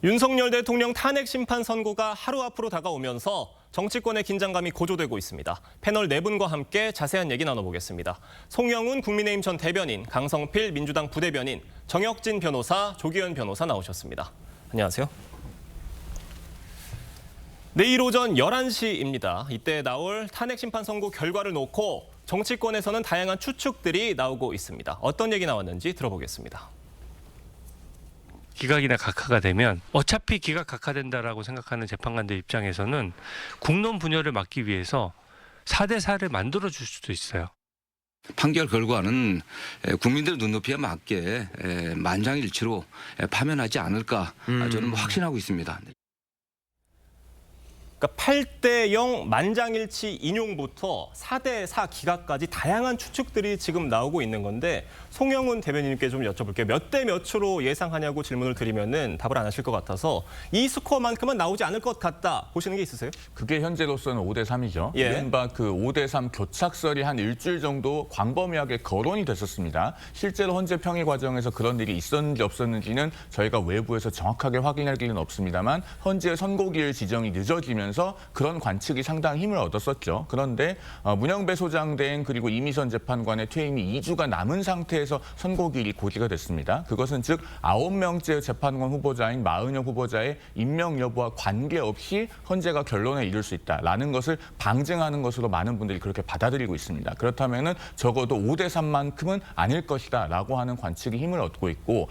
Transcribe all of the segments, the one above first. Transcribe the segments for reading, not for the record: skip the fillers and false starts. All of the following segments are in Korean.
윤석열 대통령 탄핵 심판 선고가 하루 앞으로 다가오면서 정치권의 긴장감이 고조되고 있습니다. 패널 4분과 함께 자세한 얘기 나눠보겠습니다. 송영훈 국민의힘 전 대변인, 강성필 민주당 부대변인, 정혁진 변호사, 조기현 변호사 나오셨습니다. 안녕하세요. 내일 오전 11시입니다. 이때 나올 탄핵 심판 선고 결과를 놓고 정치권에서는 다양한 추측들이 나오고 있습니다. 어떤 얘기 나왔는지 들어보겠습니다. 기각이나 각하가 되면 어차피 기각 각하된다라고 생각하는 재판관들 입장에서는 국론 분열을 막기 위해서 4대 4를 만들어 줄 수도 있어요. 판결 결과는 국민들의 눈높이에 맞게 만장일치로 파면하지 않을까 저는 확신하고 있습니다. 그러니까 8대0 만장일치 인용부터 4대4 기각까지 다양한 추측들이 지금 나오고 있는 건데 송영훈 대변인님께 좀 여쭤볼게요. 몇 대 몇으로 예상하냐고 질문을 드리면은 답을 안 하실 것 같아서 이 스코어만큼은 나오지 않을 것 같다 보시는 게 있으세요? 그게 현재로서는 5대3이죠. 예. 이른바 그 5대3 교착설이 한 일주일 정도 광범위하게 거론이 됐었습니다. 실제로 헌재 평의 과정에서 그런 일이 있었는지 없었는지는 저희가 외부에서 정확하게 확인할 길은 없습니다만 헌재 선고기일 지정이 늦어지면서 그런 관측이 상당히 힘을 얻었었죠. 그런데 문영배 소장대행 그리고 이미선 재판관의 퇴임이 2주가 남은 상태에서 선고기일이 고지가 됐습니다. 그것은 즉 9명째 재판관 후보자인 마은영 후보자의 임명 여부와 관계없이 헌재가 결론에 이를 수 있다라는 것을 방증하는 것으로 많은 분들이 그렇게 받아들이고 있습니다. 그렇다면은 적어도 5대3만큼은 아닐 것이다라고 하는 관측이 힘을 얻고 있고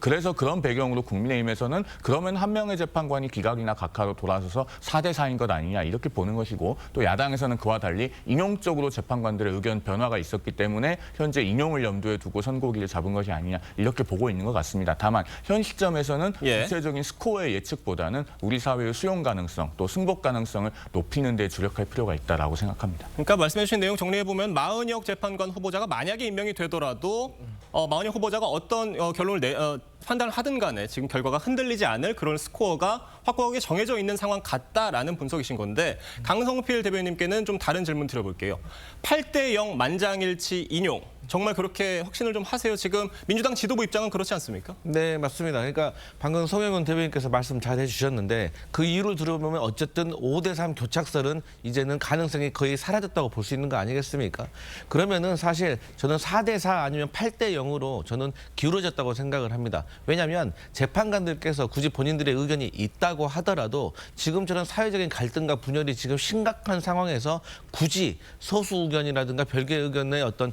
그래서 그런 배경으로 국민의힘에서는 그러면 한 명의 재판관이 기각이나 각하로 돌아서서 4대4인 것 아니냐 이렇게 보는 것이고 또 야당에서는 그와 달리 인용적으로 재판관들의 의견 변화가 있었기 때문에 현재 인용을 염두에 두고 선고기를 잡은 것이 아니냐 이렇게 보고 있는 것 같습니다. 다만 현 시점에서는 구체적인 스코어의 예측보다는 우리 사회의 수용 가능성 또 승복 가능성을 높이는 데 주력할 필요가 있다라고 생각합니다. 그러니까 말씀해 주신 내용 정리해보면 마은혁 재판관 후보자가 만약에 임명이 되더라도 마은혁 후보자가 어떤 결론을 판단을 하든 간에 지금 결과가 흔들리지 않을 그런 스코어가 확고하게 정해져 있는 상황 같다라는 분석이신 건데 강성필 대변인님께는 좀 다른 질문 드려볼게요. 8대0 만장일치 인용. 정말 그렇게 확신을 좀 하세요? 지금 민주당 지도부 입장은 그렇지 않습니까? 네, 맞습니다. 그러니까 방금 송영훈 대변인께서 말씀 잘 해주셨는데 그 이유를 들어보면 어쨌든 5대3 교착설은 이제는 가능성이 거의 사라졌다고 볼 수 있는 거 아니겠습니까? 그러면은 사실 저는 4대4 아니면 8대0으로 저는 기울어졌다고 생각을 합니다. 왜냐하면 재판관들께서 굳이 본인들의 의견이 있다고 하더라도 지금처럼 사회적인 갈등과 분열이 지금 심각한 상황에서 굳이 소수 의견이라든가 별개의 의견의 어떤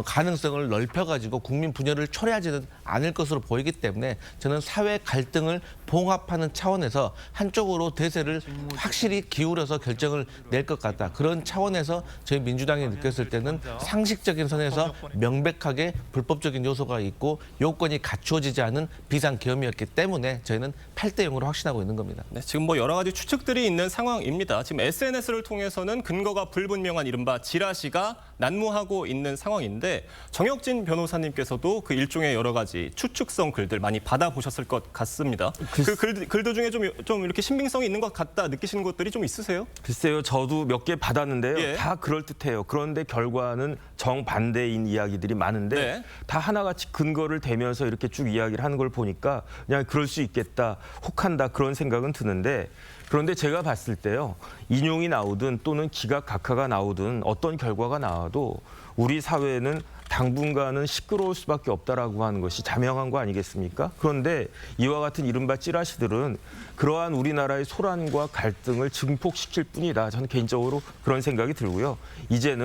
가능성을 넓혀가지고 국민 분열을 초래하지는 않을 것으로 보이기 때문에 저는 사회 갈등을 봉합하는 차원에서 한쪽으로 대세를 확실히 기울여서 결정을 낼 것 같다. 그런 차원에서 저희 민주당이 느꼈을 때는 상식적인 선에서 명백하게 불법적인 요소가 있고 요건이 갖추어지지 않은 비상계엄이었기 때문에 저희는 8대0으로 확신하고 있는 겁니다. 네, 지금 뭐 여러 가지 추측들이 있는 상황입니다. 지금 SNS를 통해서는 근거가 불분명한 이른바 지라시가 난무하고 있는 상황인데 정혁진 변호사님께서도 그 일종의 여러 가지 추측성 글들 많이 받아보셨을 것 같습니다. 그 글들 중에 좀 이렇게 신빙성이 있는 것 같다 느끼시는 것들이 좀 있으세요? 글쎄요, 저도 몇 개 받았는데요. 예. 다 그럴듯해요. 그런데 결과는 정반대인 이야기들이 많은데 네. 다 하나같이 근거를 대면서 이렇게 쭉 이야기를 하는 걸 보니까 그냥 그럴 수 있겠다, 혹한다 그런 생각은 드는데 그런데 제가 봤을 때요. 인용이 나오든 또는 기각 각하가 나오든 어떤 결과가 나와도 우리 사회는 당분간은 시끄러울 수밖에 없다라고 하는 것이 자명한 거 아니겠습니까? 그런데 이와 같은 이른바 찌라시들은 그러한 우리나라의 소란과 갈등을 증폭시킬 뿐이다. 저는 개인적으로 그런 생각이 들고요. 이제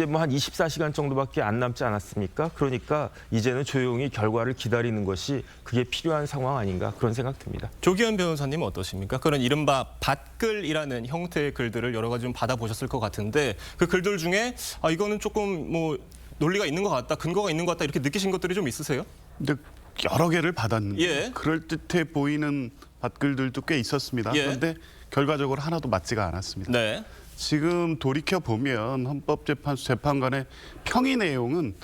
뭐 한 24시간 정도밖에 안 남지 않았습니까? 그러니까 이제는 조용히 결과를 기다리는 것이 그게 필요한 상황 아닌가 그런 생각 듭니다. 조기현 변호사님은 어떠십니까? 그런 이른바 밭글이라는 형태의 글들을 여러 가지 좀 받아보셨을 것 같은데 그 글들 중에 이거는 조금 뭐 논리가 있는 것 같다, 근거가 있는 것 같다 이렇게 느끼신 것들이 좀 있으세요? 근데 여러 개를 받았는데 예. 그럴듯해 보이는 밭글들도 꽤 있었습니다. 예. 그런데 결과적으로 하나도 맞지가 않았습니다. 네. 지금 돌이켜보면 헌법재판소 재판관의 평의 내용은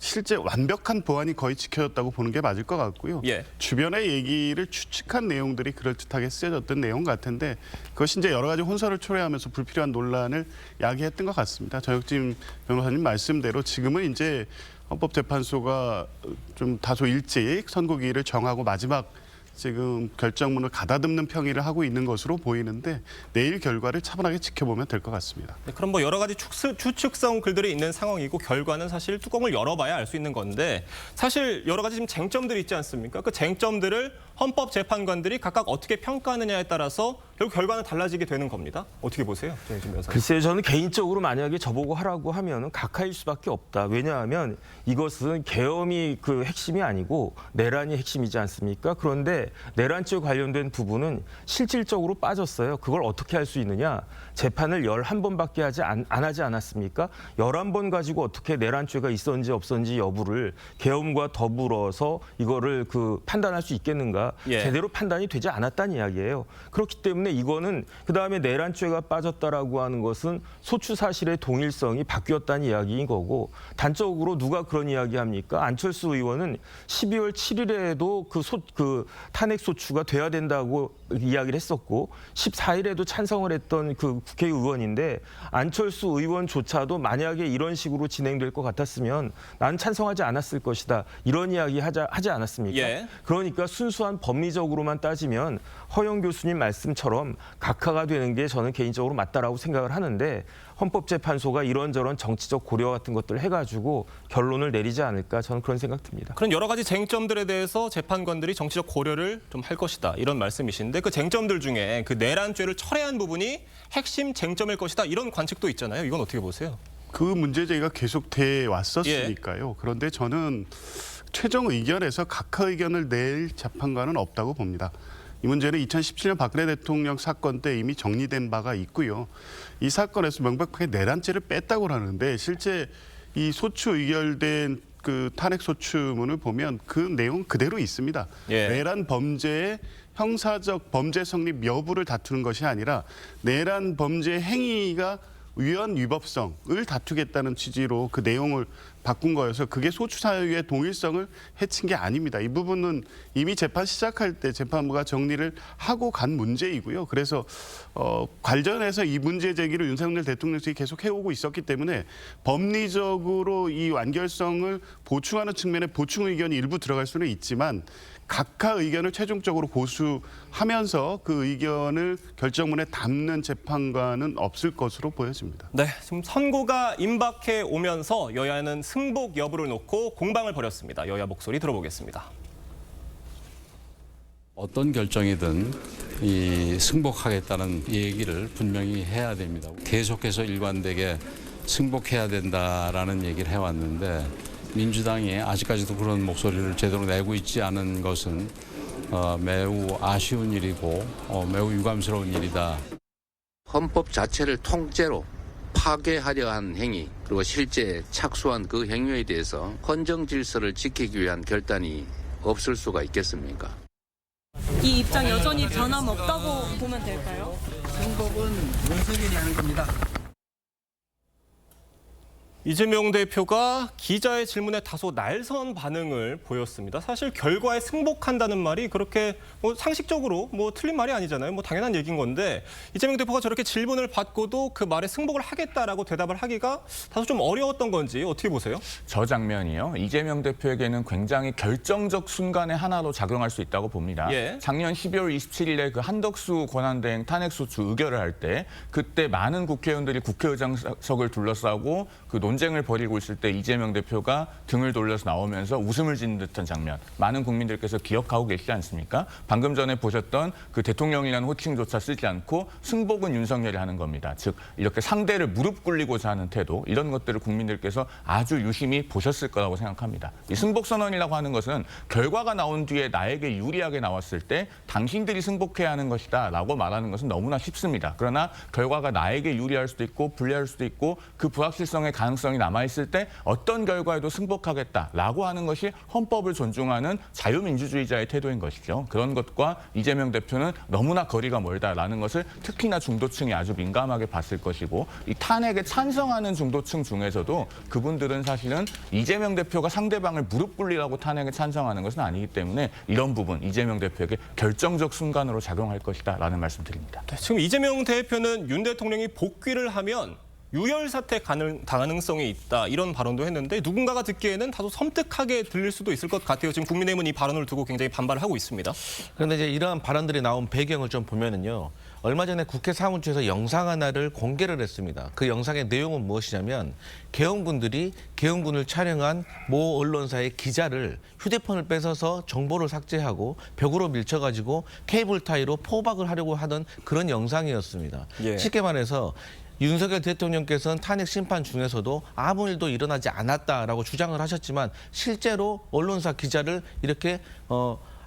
실제 완벽한 보안이 거의 지켜졌다고 보는 게 맞을 것 같고요. 예. 주변의 얘기를 추측한 내용들이 그럴듯하게 쓰여졌던 내용 같은데 그것이 이제 여러 가지 혼선을 초래하면서 불필요한 논란을 야기했던 것 같습니다. 정혁진 변호사님 말씀대로 지금은 이제 헌법재판소가 좀 다소 일찍 선고기일을 정하고 마지막 지금 결정문을 가다듬는 평의를 하고 있는 것으로 보이는데 내일 결과를 차분하게 지켜보면 될 것 같습니다. 네, 그럼 뭐 여러 가지 추측성 글들이 있는 상황이고 결과는 사실 뚜껑을 열어봐야 알 수 있는 건데 사실 여러 가지 지금 쟁점들이 있지 않습니까? 그 쟁점들을 헌법재판관들이 각각 어떻게 평가하느냐에 따라서 결국 결과는 달라지게 되는 겁니다. 어떻게 보세요, 정의진 변호사님? 글쎄요, 저는 개인적으로 만약에 저보고 하라고 하면 각하일 수밖에 없다. 왜냐하면 이것은 계엄이 그 핵심이 아니고 내란이 핵심이지 않습니까? 그런데 내란죄 관련된 부분은 실질적으로 빠졌어요. 그걸 어떻게 할 수 있느냐? 재판을 11번밖에 안 하지 않았습니까? 11번 가지고 어떻게 내란죄가 있었는지 없었는지 여부를 계엄과 더불어서 이거를 그 판단할 수 있겠는가? 예. 제대로 판단이 되지 않았다는 이야기예요. 그렇기 때문에 이거는 그다음에 내란죄가 빠졌다라고 하는 것은 소추 사실의 동일성이 바뀌었다는 이야기인 거고 단적으로 누가 그런 이야기합니까? 안철수 의원은 12월 7일에도 그 탄핵 소추가 돼야 된다고 이야기를 했었고 14일에도 찬성을 했던 그 국회의원인데 안철수 의원조차도 만약에 이런 식으로 진행될 것 같았으면 난 찬성하지 않았을 것이다. 이런 이야기 하지 않았습니까? 예. 그러니까 순수한 법리적으로만 따지면 허영 교수님 말씀처럼 각하가 되는 게 저는 개인적으로 맞다라고 생각을 하는데 헌법재판소가 이런저런 정치적 고려 같은 것들을 해가지고 결론을 내리지 않을까 저는 그런 생각 듭니다. 그런 여러 가지 쟁점들에 대해서 재판관들이 정치적 고려를 좀 할 것이다 이런 말씀이신데 그 쟁점들 중에 그 내란죄를 철회한 부분이 핵심 쟁점일 것이다 이런 관측도 있잖아요. 이건 어떻게 보세요? 그 문제 제기가 계속돼 왔었으니까요. 그런데 저는 최종 의견에서 각하 의견을 낼 재판관은 없다고 봅니다. 이 문제는 2017년 박근혜 대통령 사건 때 이미 정리된 바가 있고요. 이 사건에서 명백하게 내란죄를 뺐다고 하는데 실제 이 소추 의결된 그 탄핵 소추문을 보면 그 내용 그대로 있습니다. 예. 내란 범죄의 형사적 범죄 성립 여부를 다투는 것이 아니라 내란 범죄 행위가 위헌 위법성을 다투겠다는 취지로 그 내용을 바꾼 거여서 그게 소추 사유의 동일성을 해친 게 아닙니다. 이 부분은 이미 재판 시작할 때 재판부가 정리를 하고 간 문제이고요. 그래서 관련해서 이 문제 제기를 윤석열 대통령 측이 계속 해오고 있었기 때문에 법리적으로 이 완결성을 보충하는 측면에 보충 의견이 일부 들어갈 수는 있지만 각하 의견을 최종적으로 고수하면서 그 의견을 결정문에 담는 재판관은 없을 것으로 보여집니다. 네, 지금 선고가 임박해 오면서 여야는 승복 여부를 놓고 공방을 벌였습니다. 여야 목소리 들어보겠습니다. 어떤 결정이든 승복하겠다는 얘기를 분명히 해야 됩니다. 계속해서 일관되게 승복해야 된다라는 얘기를 해왔는데 민주당이 아직까지도 그런 목소리를 제대로 내고 있지 않은 것은 매우 아쉬운 일이고 매우 유감스러운 일이다. 헌법 자체를 통째로 파괴하려 한 행위 그리고 실제 착수한 그 행위에 대해서 헌정 질서를 지키기 위한 결단이 없을 수가 있겠습니까? 이 입장 여전히 변함없다고 보면 될까요? 승복은 윤석열이 하는 겁니다. 이재명 대표가 기자의 질문에 다소 날선 반응을 보였습니다. 사실 결과에 승복한다는 말이 그렇게 뭐 상식적으로 뭐 틀린 말이 아니잖아요. 뭐 당연한 얘기인 건데 이재명 대표가 저렇게 질문을 받고도 그 말에 승복을 하겠다라고 대답을 하기가 다소 좀 어려웠던 건지 어떻게 보세요? 저 장면이요. 이재명 대표에게는 굉장히 결정적 순간의 하나로 작용할 수 있다고 봅니다. 예. 작년 12월 27일에 그 한덕수 권한대행 탄핵소추 의결을 할 때 그때 많은 국회의원들이 국회의장석을 둘러싸고 그 논쟁을 벌이고 있을 때 이재명 대표가 등을 돌려서 나오면서 웃음을 짓는 듯한 장면. 많은 국민들께서 기억하고 계시지 않습니까? 방금 전에 보셨던 그 대통령이라는 호칭조차 쓰지 않고 승복은 윤석열이 하는 겁니다. 즉 이렇게 상대를 무릎 꿇리고자 하는 태도 이런 것들을 국민들께서 아주 유심히 보셨을 거라고 생각합니다. 이 승복선언이라고 하는 것은 결과가 나온 뒤에 나에게 유리하게 나왔을 때 당신들이 승복해야 하는 것이다 라고 말하는 것은 너무나 쉽습니다. 그러나 결과가 나에게 유리할 수도 있고 불리할 수도 있고 그 불확실성의 가능성이 남아있을 때 어떤 결과에도 승복하겠다라고 하는 것이 헌법을 존중하는 자유민주주의자의 태도인 것이죠. 그런 것과 이재명 대표는 너무나 거리가 멀다라는 것을 특히나 중도층이 아주 민감하게 봤을 것이고 이 탄핵에 찬성하는 중도층 중에서도 그분들은 사실은 이재명 대표가 상대방을 무릎 꿇리라고 탄핵에 찬성하는 것은 아니기 때문에 이런 부분 이재명 대표에게 결정적 순간으로 작용할 것이다라는 말씀드립니다. 네, 지금 이재명 대표는 윤 대통령이 복귀를 하면 유혈 사태 가능성이 있다 이런 발언도 했는데 누군가가 듣기에는 다소 섬뜩하게 들릴 수도 있을 것 같아요. 지금 국민의힘은 이 발언을 두고 굉장히 반발을 하고 있습니다. 그런데 이제 이러한 발언들이 나온 배경을 좀 보면은요. 얼마 전에 국회 사무처에서 영상 하나를 공개를 했습니다. 그 영상의 내용은 무엇이냐면 계엄군들이 계엄군을 촬영한 모 언론사의 기자를 휴대폰을 뺏어서 정보를 삭제하고 벽으로 밀쳐가지고 케이블 타이로 포박을 하려고 하던 그런 영상이었습니다. 쉽게 말해서 윤석열 대통령께서는 탄핵 심판 중에서도 아무 일도 일어나지 않았다라고 주장을 하셨지만 실제로 언론사 기자를 이렇게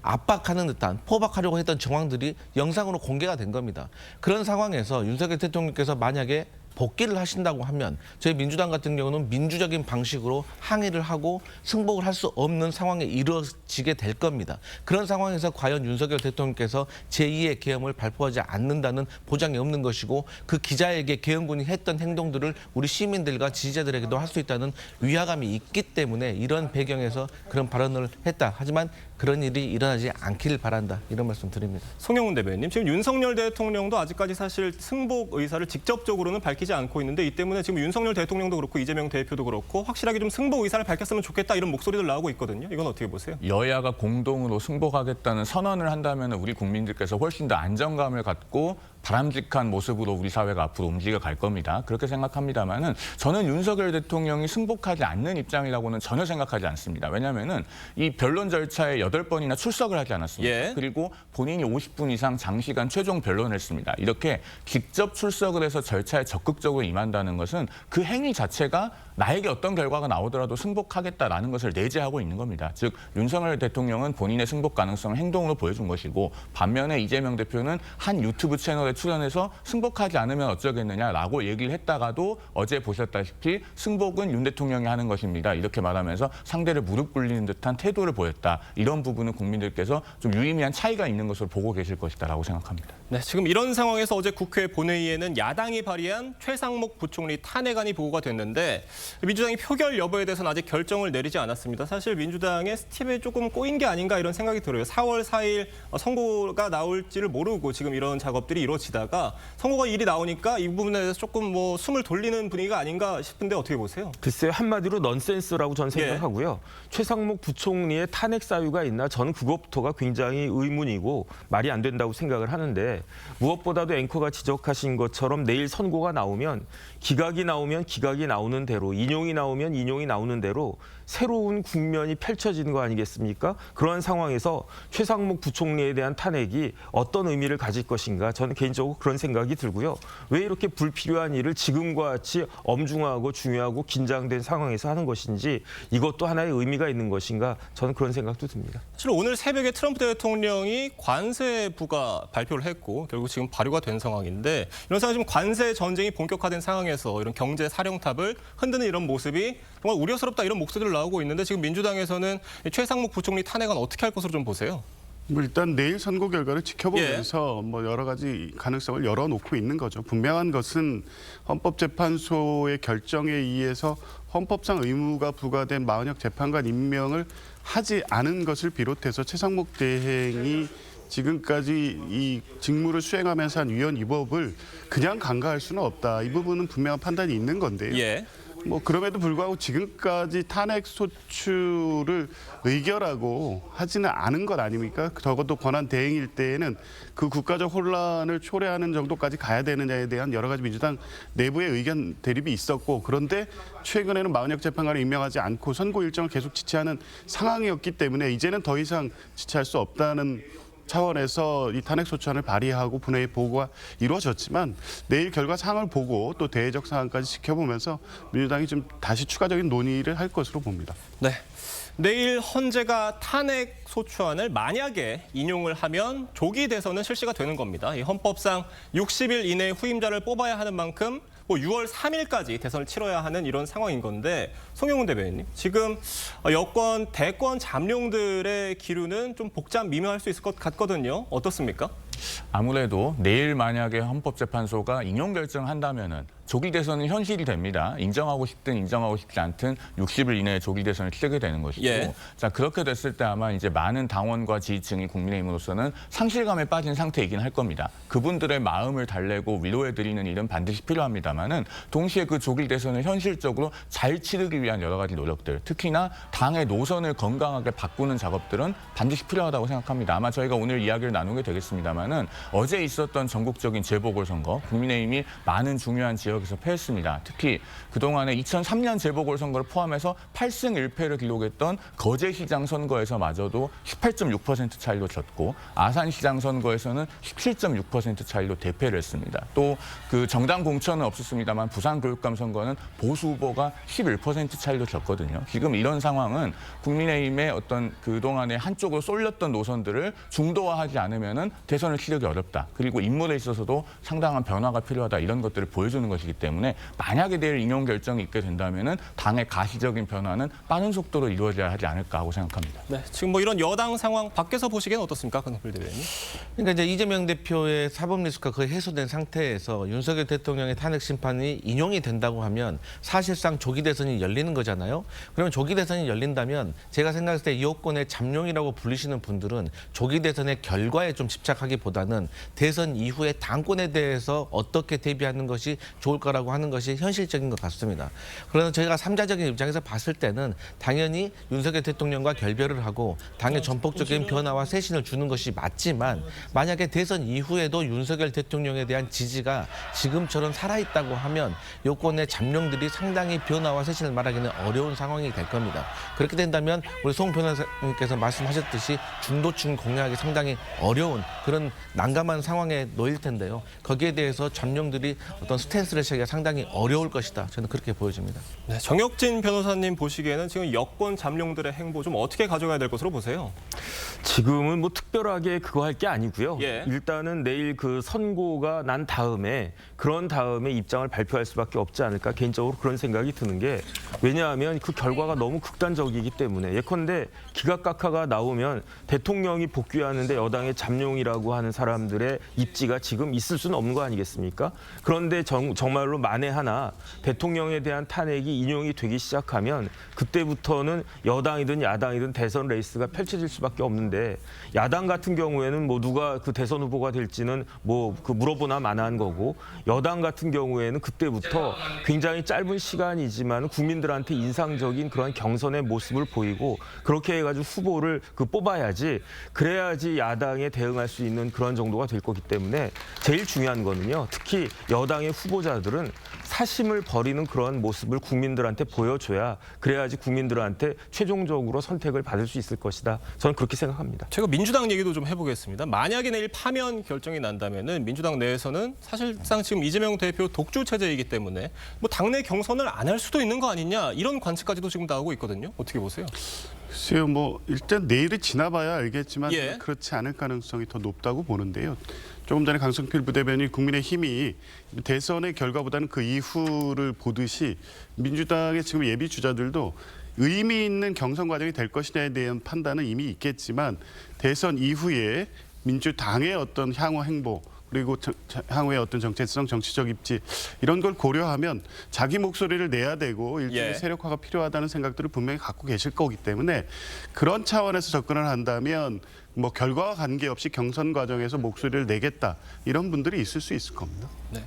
압박하는 듯한 포박하려고 했던 정황들이 영상으로 공개가 된 겁니다. 그런 상황에서 윤석열 대통령께서 만약에 복귀를 하신다고 하면 저희 민주당 같은 경우는 민주적인 방식으로 항의를 하고 승복을 할 수 없는 상황이 이루어지게 될 겁니다. 그런 상황에서 과연 윤석열 대통령께서 제2의 계엄을 발표하지 않는다는 보장이 없는 것이고 그 기자에게 계엄군이 했던 행동들을 우리 시민들과 지지자들에게도 할 수 있다는 위화감이 있기 때문에 이런 배경에서 그런 발언을 했다. 하지만 그런 일이 일어나지 않기를 바란다. 이런 말씀 드립니다. 송영훈 대변인, 지금 윤석열 대통령도 아직까지 사실 승복 의사를 직접적으로는 밝히지 않고 있는데 이 때문에 지금 윤석열 대통령도 그렇고 이재명 대표도 그렇고 확실하게 좀 승복 의사를 밝혔으면 좋겠다 이런 목소리들 나오고 있거든요. 이건 어떻게 보세요? 여야가 공동으로 승복하겠다는 선언을 한다면 우리 국민들께서 훨씬 더 안정감을 갖고 바람직한 모습으로 우리 사회가 앞으로 움직여 갈 겁니다. 그렇게 생각합니다만은 저는 윤석열 대통령이 승복하지 않는 입장이라고는 전혀 생각하지 않습니다. 왜냐하면은 이 변론 절차에 8번이나 출석을 하지 않았습니다. 그리고 본인이 50분 이상 장시간 최종 변론을 했습니다. 이렇게 직접 출석을 해서 절차에 적극적으로 임한다는 것은 그 행위 자체가 나에게 어떤 결과가 나오더라도 승복하겠다라는 것을 내재하고 있는 겁니다. 즉 윤석열 대통령은 본인의 승복 가능성을 행동으로 보여준 것이고 반면에 이재명 대표는 한 유튜브 채널에 출연해서 승복하지 않으면 어쩌겠느냐라고 얘기를 했다가도 어제 보셨다시피 승복은 윤 대통령이 하는 것입니다. 이렇게 말하면서 상대를 무릎 꿇리는 듯한 태도를 보였다. 이런 부분은 국민들께서 좀 유의미한 차이가 있는 것으로 보고 계실 것이다라고 생각합니다. 네, 지금 이런 상황에서 어제 국회 본회의에는 야당이 발의한 최상목 부총리 탄핵안이 보고가 됐는데 민주당이 표결 여부에 대해서는 아직 결정을 내리지 않았습니다. 사실 민주당의 스텝에 조금 꼬인 게 아닌가 이런 생각이 들어요. 4월 4일 선고가 나올지를 모르고 지금 이런 작업들이 이루어지다가 선고가 일이 나오니까 이 부분에 대해서 조금 숨을 돌리는 분위기가 아닌가 싶은데 어떻게 보세요? 글쎄요, 한마디로 넌센스라고 저는 생각하고요. 최상목 부총리의 탄핵 사유가 있나 저는 그것부터가 굉장히 의문이고 말이 안 된다고 생각을 하는데 무엇보다도 앵커가 지적하신 것처럼 내일 선고가 나오면 기각이 나오면 기각이 나오는 대로 인용이 나오면 인용이 나오는 대로 새로운 국면이 펼쳐지는 거 아니겠습니까? 그러한 상황에서 최상목 부총리에 대한 탄핵이 어떤 의미를 가질 것인가 저는 개인적으로 그런 생각이 들고요. 왜 이렇게 불필요한 일을 지금과 같이 엄중하고 중요하고 긴장된 상황에서 하는 것인지 이것도 하나의 의미가 있는 것인가 저는 그런 생각도 듭니다. 사실 오늘 새벽에 트럼프 대통령이 관세 부과 발표를 했고 결국 지금 발효가 된 상황인데 이런 상황 지금 관세 전쟁이 본격화된 상황에서 이런 경제 사령탑을 흔드는 이런 모습이 정말 우려스럽다 이런 목소리를 나오고 있는데 지금 민주당에서는 최상목 부총리 탄핵은 어떻게 할 것으로 좀 보세요? 일단 내일 선고 결과를 지켜보면서 여러 가지 가능성을 열어놓고 있는 거죠. 분명한 것은 헌법재판소의 결정에 의해서 헌법상 의무가 부과된 마은혁 재판관 임명을 하지 않은 것을 비롯해서 최상목 대행이 지금까지 이 직무를 수행하면서 한 위헌 위법을 그냥 간과할 수는 없다. 이 부분은 분명한 판단이 있는 건데요. 그럼에도 불구하고 지금까지 탄핵 소추를 의결하고 하지는 않은 것 아닙니까? 적어도 권한 대행일 때에는 그 국가적 혼란을 초래하는 정도까지 가야 되느냐에 대한 여러 가지 민주당 내부의 의견 대립이 있었고 그런데 최근에는 마은혁 재판관을 임명하지 않고 선고 일정을 계속 지체하는 상황이었기 때문에 이제는 더 이상 지체할 수 없다는 차원에서 이 탄핵소추안을 발의하고 본회의 보고가 이루어졌지만 내일 결과 사항을 보고 또 대외적 상황까지 지켜보면서 민주당이 좀 다시 추가적인 논의를 할 것으로 봅니다. 네. 내일 헌재가 탄핵 소추안을 만약에 인용을 하면 조기 대선은 실시가 되는 겁니다. 이 헌법상 60일 이내에 후임자를 뽑아야 하는 만큼 6월 3일까지 대선을 치러야 하는 이런 상황인 건데 송영훈 대변인님, 지금 여권, 대권 잠룡들의 기류는 좀 복잡 미묘할 수 있을 것 같거든요. 어떻습니까? 아무래도 내일 만약에 헌법재판소가 인용 결정한다면은 조기 대선은 현실이 됩니다. 인정하고 싶든 인정하고 싶지 않든 60일 이내에 조기 대선을 치르게 되는 것이고, 예. 자 그렇게 됐을 때 아마 이제 많은 당원과 지지층이 국민의힘으로서는 상실감에 빠진 상태이긴 할 겁니다. 그분들의 마음을 달래고 위로해드리는 일은 반드시 필요합니다만은 동시에 그 조기 대선을 현실적으로 잘 치르기 위한 여러 가지 노력들, 특히나 당의 노선을 건강하게 바꾸는 작업들은 반드시 필요하다고 생각합니다. 아마 저희가 오늘 이야기를 나누게 되겠습니다만은 어제 있었던 전국적인 재보궐선거, 국민의힘이 많은 중요한 지역에서 패했습니다. 특히 그동안에 2003년 재보궐선거를 포함해서 8승 1패를 기록했던 거제시장 선거에서마저도 18.6% 차이로 졌고, 아산시장 선거에서는 17.6% 차이로 대패를 했습니다. 또 그 정당 공천은 없었습니다만 부산교육감 선거는 보수 후보가 11% 차이로 졌거든요. 지금 이런 상황은 국민의힘의 어떤 그동안에 한쪽으로 쏠렸던 노선들을 중도화하지 않으면은 대선을 치르기 어렵다. 그리고 인물에 있어서도 상당한 변화가 필요하다. 이런 것들을 보여주는 것이기 때문에 만약에 내일 인용 결정이 있게 된다면은 당의 가시적인 변화는 빠른 속도로 이루어져야 하지 않을까 하고 생각합니다. 네, 지금 뭐 이런 여당 상황 밖에서 보시기엔 어떻습니까, 권성필 대변인? 그러니까 이제 이재명 대표의 사법 리스크가 거의 해소된 상태에서 윤석열 대통령의 탄핵 심판이 인용이 된다고 하면 사실상 조기 대선이 열리는 거잖아요. 그러면 조기 대선이 열린다면 제가 생각했을 때 이 여권의 잠룡이라고 불리시는 분들은 조기 대선의 결과에 좀 집착하기보다는 대선 이후에 당권에 대해서 어떻게 대비하는 것이 좋을까라고 하는 것이 현실적인 것 같습니다. 그래서 저희가 삼자적인 입장에서 봤을 때는 당연히 윤석열 대통령과 결별을 하고 당의 전폭적인 변화와 쇄신을 주는 것이 맞지만, 만약에 대선 이후에도 윤석열 대통령에 대한 지지가 지금처럼 살아있다고 하면 여권의 잠룡들이 상당히 변화와 쇄신을 말하기는 어려운 상황이 될 겁니다. 그렇게 된다면 우리 송 변호사님께서 말씀하셨듯이 중도층 공략하기 상당히 어려운 그런 난감한 상황에 놓일 텐데요. 거기에 대해서 잠룡들이 어떤 스탠스를 취하기가 상당히 어려울 것이다. 저는 그렇게 보여집니다. 네, 정혁진 변호사님 보시기에는 지금 여권 잠룡들의 행보 좀 어떻게 가져가야 될 것으로 보세요? 지금은 뭐 특별하게 그거 할 게 아니고요. 예. 일단은 내일 그 선고가 난 다음에 그런 다음에 입장을 발표할 수밖에 없지 않을까, 개인적으로 그런 생각이 드는 게, 왜냐하면 그 결과가 너무 극단적이기 때문에. 예컨대 기각각하가 나오면 대통령이 복귀하는데 여당의 잠룡이라고 하는 사람들의 입지가 지금 있을 수는 없는 거 아니겠습니까? 그런데 정말로 만에 하나 대통령에 대한 탄핵이 인용이 되기 시작하면 그때부터는 여당이든 야당이든 대선 레이스가 펼쳐질 수밖에 없는데, 야당 같은 경우에는 뭐 누가 그 대선 후보가 될지는 뭐 그 물어보나 마나한 거고, 여당 같은 경우에는 그때부터 굉장히 짧은 시간이지만 국민들한테 인상적인 그런 경선의 모습을 보이고, 그렇게 해가지고 후보를 뽑아야지, 그래야지 야당에 대응할 수 있는 그런 정도가 될 거기 때문에 제일 중요한 거는요, 특히 여당의 후보자들은 사심을 버리는 그런 모습을 국민들한테 보여줘야, 그래야지 국민들한테 최종적으로 선택을 받을 수 있을 것이다. 저는 그렇게 생각합니다. 제가 민주당 얘기도 좀 해보겠습니다. 만약에 내일 파면 결정이 난다면은 민주당 내에서는 사실상 지금 이재명 대표 독주 체제이기 때문에 뭐 당내 경선을 안 할 수도 있는 거 아니냐, 이런 관측까지도 지금 나오고 있거든요. 어떻게 보세요? 글쎄요, 뭐 일단 내일이 지나봐야 알겠지만 예. 그렇지 않을 가능성이 더 높다고 보는데요. 조금 전에 강성필 부대변인이 국민의힘이 대선의 결과보다는 그 이후를 보듯이 민주당의 지금 예비 주자들도 의미 있는 경선 과정이 될 것이냐에 대한 판단은 이미 있겠지만, 대선 이후에 민주당의 어떤 향후 행보, 그리고 향후의 어떤 정체성, 정치적 입지, 이런 걸 고려하면 자기 목소리를 내야 되고 일종의 예. 세력화가 필요하다는 생각들을 분명히 갖고 계실 거기 때문에, 그런 차원에서 접근을 한다면 뭐 결과와 관계없이 경선 과정에서 목소리를 내겠다, 이런 분들이 있을 수 있을 겁니다. 네.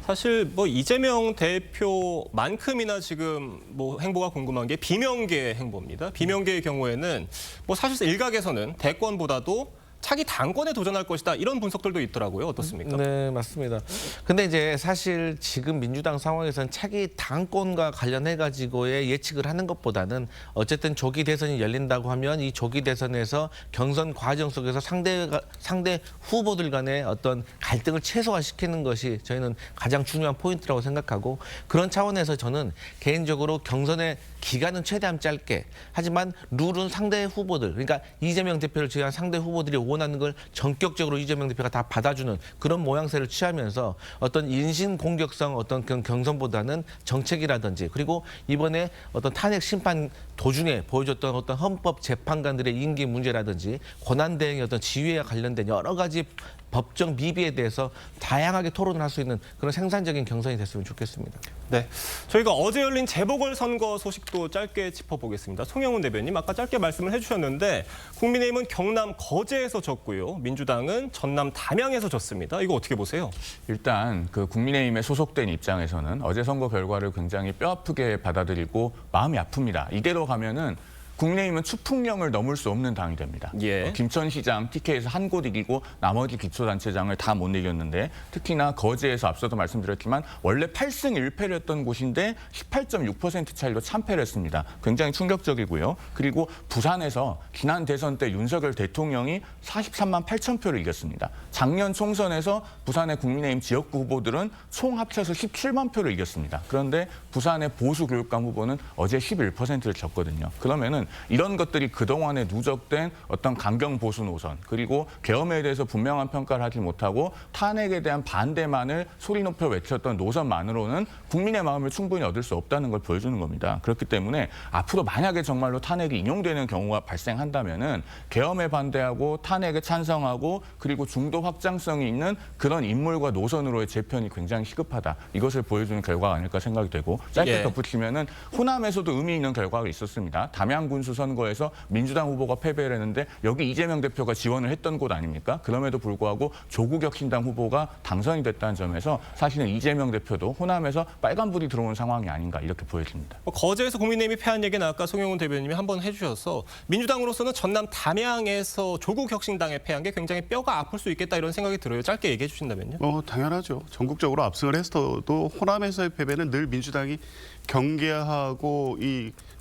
사실 뭐 이재명 대표만큼이나 지금 뭐 행보가 궁금한 게 비명계의 행보입니다. 비명계의 경우에는 뭐 사실상 일각에서는 대권보다도 차기 당권에 도전할 것이다, 이런 분석들도 있더라고요. 어떻습니까? 네, 맞습니다. 근데 이제 사실 지금 민주당 상황에서는 차기 당권과 관련해 가지고의 예측을 하는 것보다는 어쨌든 조기 대선이 열린다고 하면 이 조기 대선에서 경선 과정 속에서 상대 후보들 간의 어떤 갈등을 최소화시키는 것이 저희는 가장 중요한 포인트라고 생각하고, 그런 차원에서 저는 개인적으로 경선의 기간은 최대한 짧게, 하지만 룰은 상대 후보들, 그러니까 이재명 대표를 제외한 상대 후보들이 원하는 걸 전격적으로 이재명 대표가 다 받아주는 그런 모양새를 취하면서 어떤 인신 공격성 어떤 경선보다는 정책이라든지, 그리고 이번에 어떤 탄핵 심판 도중에 보여줬던 어떤 헌법 재판관들의 임기 문제라든지 권한 대행의 어떤 지위와 관련된 여러 가지 법정 미비에 대해서 다양하게 토론을 할 수 있는 그런 생산적인 경선이 됐으면 좋겠습니다. 네, 저희가 어제 열린 재보궐선거 소식도 짧게 짚어보겠습니다. 송영훈 대변인, 아까 짧게 말씀을 해주셨는데 국민의힘은 경남 거제에서 졌고요. 민주당은 전남 담양에서 졌습니다. 이거 어떻게 보세요? 일단 그 국민의힘에 소속된 입장에서는 어제 선거 결과를 굉장히 뼈아프게 받아들이고 마음이 아픕니다. 이대로 가면은 국민의힘은 추풍령을 넘을 수 없는 당이 됩니다. 예. 김천시장 TK에서 한 곳 이기고 나머지 기초단체장을 다 못 이겼는데 특히나 거제에서 앞서도 말씀드렸지만 원래 8승 1패를 했던 곳인데 18.6% 차이로 참패를 했습니다. 굉장히 충격적이고요. 그리고 부산에서 지난 대선 때 윤석열 대통령이 43만 8천 표를 이겼습니다. 작년 총선에서 부산의 국민의힘 지역구 후보들은 총 합쳐서 17만 표를 이겼습니다. 그런데 부산의 보수 교육감 후보는 어제 11%를 졌거든요. 그러면은 이런 것들이 그동안에 누적된 어떤 강경 보수 노선 그리고 계엄에 대해서 분명한 평가를 하지 못하고 탄핵에 대한 반대만을 소리 높여 외쳤던 노선만으로는 국민의 마음을 충분히 얻을 수 없다는 걸 보여주는 겁니다. 그렇기 때문에 앞으로 만약에 정말로 탄핵이 인용되는 경우가 발생한다면은 계엄에 반대하고 탄핵에 찬성하고 그리고 중도 확장성이 있는 그런 인물과 노선으로의 재편이 굉장히 시급하다. 이것을 보여주는 결과가 아닐까 생각이 되고 짧게 덧붙이면은 호남에서도 의미 있는 결과가 있었습니다. 담양 군수 선거에서 민주당 후보가 패배를 했는데 여기 이재명 대표가 지원을 했던 곳 아닙니까? 그럼에도 불구하고 조국혁신당 후보가 당선이 됐다는 점에서 사실은 이재명 대표도 호남에서 빨간불이 들어온 상황이 아닌가 이렇게 보여집니다. 거제에서 국민의힘이 패한 얘기는 아까 송영훈 대변인이 한번 해주셔서 민주당으로서는 전남 담양에서 조국혁신당에 패한 게 굉장히 뼈가 아플 수 있겠다 이런 생각이 들어요. 짧게 얘기해 주신다면요. 당연하죠. 전국적으로 압승을 했어도 호남에서의 패배는 늘 민주당이 경계하고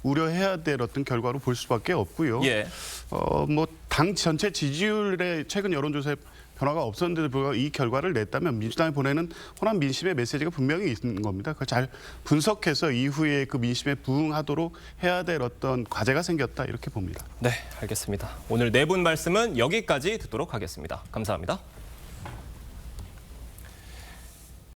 우려해야 될 어떤 결과로 볼 수밖에 없고요. 예. 당 전체 지지율의 최근 여론조사에 변화가 없었는데도 불구하고 이 결과를 냈다면 민주당이 보내는 호남 민심의 메시지가 분명히 있는 겁니다. 그걸 잘 분석해서 이후에 그 민심에 부응하도록 해야 될 어떤 과제가 생겼다 이렇게 봅니다. 네, 알겠습니다. 오늘 네 분 말씀은 여기까지 듣도록 하겠습니다. 감사합니다.